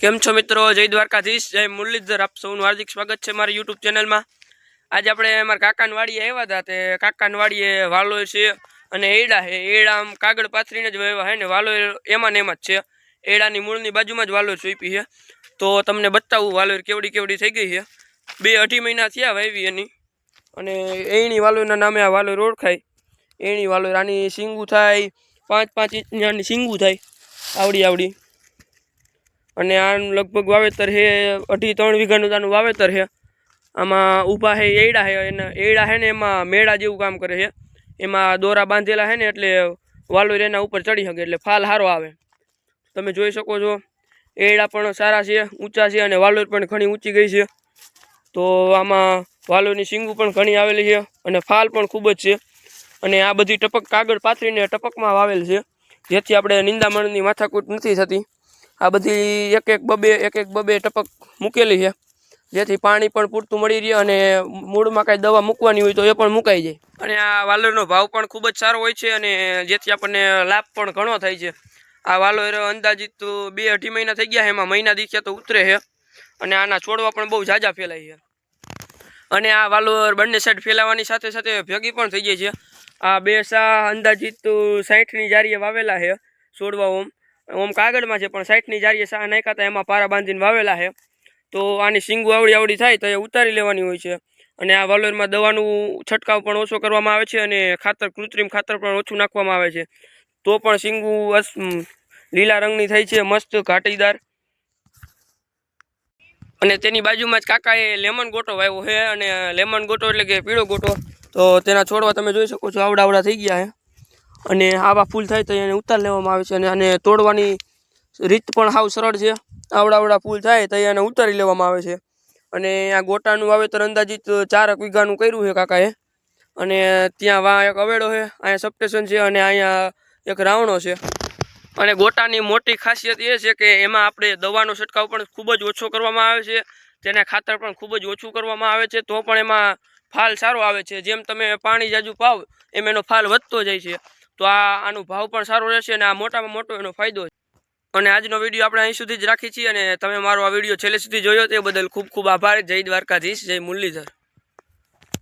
કેમ છો મિત્રો? જય દ્વારકાધીશ, જય મુરલીધર, આપ સૌનું હાર્દિક સ્વાગત છે મારી યુટ્યુબ ચેનલમાં। આજે આપણે અમારા કાકાની વાડીએ આવ્યા હતા, તે કાકાની વાડીએ વાલોર છે અને એડા છે। એડા આમ કાગળ પાથરીને જ વાવ્યા છે ને વાલોર એમાં ને એમાં જ છે। એડાની મૂળની બાજુમાં જ વાલોર સોંપી છે, તો તમને બતાવું વાલોર કેવડી કેવડી થઈ ગઈ છે। 2-2.5 મહિના થયા વાવી એની, અને એણી વાલોરના નામે આ વાલોર ઓળખાય। એણી વાલોર, આની શીંગું થાય 5-5 ઇંચની, આની શીંગું થાય આવડી આવડી। અને આ લગભગ વાવેતર છે 2.5-3 વીઘાનું આનું વાવેતર છે। આમાં ઊભા છે એડા છે, અને એડા છે ને એમાં મેળા જેવું કામ કરે છે। એમાં દોરા બાંધેલા છે ને એટલે વાલોર એના ઉપર ચડી શકે, એટલે ફાલ સારો આવે। તમે જોઈ શકો છો એડા પણ સારા છે, ઊંચા છે, અને વાલોર પણ ઘણી ઊંચી ગઈ છે। તો આમાં વાલોરની શીંગું પણ ઘણી આવેલી છે અને ફાલ પણ ખૂબ જ છે। અને આ બધી ટપક કાગળ પાથરીને ટપકમાં વાવેલ છે, જેથી આપણે નિંદામણની માથાકૂટ નથી થતી। આ બધી એક એક બબે ટપક મૂકેલી છે, જેથી પાણી પણ પૂરતું મળી રહે અને મૂળમાં કાંઈ દવા મૂકવાની હોય તો એ પણ મુકાઈ જાય। અને આ વાલોરનો ભાવ પણ ખૂબ જ સારો હોય છે, અને જેથી આપણને લાભ પણ ઘણો થાય છે। આ વાલોર અંદાજિત 2-2.5 મહિના થઈ ગયા છે, એમાં મહિના દીઠે તો ઉતરે છે, અને આના છોડવા પણ બહુ ઝાઝા ફેલાય છે। અને આ વાલોર બંને સાઈડ ફેલાવાની સાથે સાથે ભેગી પણ થઈ જાય છે। આ બે સા અંદાજિત 60ની જારીએ વાવેલા છે છોડવા। ઓમ કાગળમાં છે, પણ 60ની જારીએ સા નાખ્યા હતા, એમાં પારા બાંધીને વાવેલા છે। તો આની શીંગું આવડી થાય તો એ ઉતારી લેવાની હોય છે। અને આ વાલોરમાં દવાનું છંટકાવ પણ ઓછો કરવામાં આવે છે, અને ખાતર કૃત્રિમ ખાતર પણ ઓછું નાખવામાં આવે છે, તો પણ શીંગું લીલા રંગની થઈ છે, મસ્ત ઘાટીદાર। અને તેની બાજુમાં જ કાકાએ લેમન ગોટો વાવ્યો છે, અને લેમન ગોટો એટલે કે પીળો ગોટો। તો તેના છોડવા તમે જોઈ શકો છો આવડા થઈ ગયા છે, અને આવા ફૂલ થાય તો એને ઉતાર લેવામાં આવે છે। અને આને તોડવાની રીત પણ સાવ સરળ છે। આવડા ફૂલ થાય તો એને ઉતારી લેવામાં આવે છે। અને આ ગોટાનું વાવેતર અંદાજિત 4 વીઘાનું કર્યું છે કાકાએ। અને ત્યાં એક અવેડો છે, અહીંયા સબસ્ટેશન છે, અને અહીંયા એક રાવણો છે। અને ગોટાની મોટી ખાસિયત એ છે કે એમાં આપણે દવાનો છંટકાવ પણ ખૂબ જ ઓછો કરવામાં આવે છે, તેને ખાતર પણ ખૂબ જ ઓછું કરવામાં આવે છે, તો પણ એમાં ફાલ સારો આવે છે। જેમ તમે પાણી જાજુ પાવ એમ એનો ફાલ વધતો જાય છે। તો આનો ભાવ પણ સારો રહેશે, અને આ મોટામાં મોટો એનો ફાયદો છે। અને આજનો વિડીયો આપણે અહીં સુધી જ રાખી છીએ, અને તમે મારો આ વિડીયો છેલ્લે સુધી જોયો તે બદલ ખૂબ ખૂબ આભાર। જય દ્વારકાધીશ, જય મુરલીધર।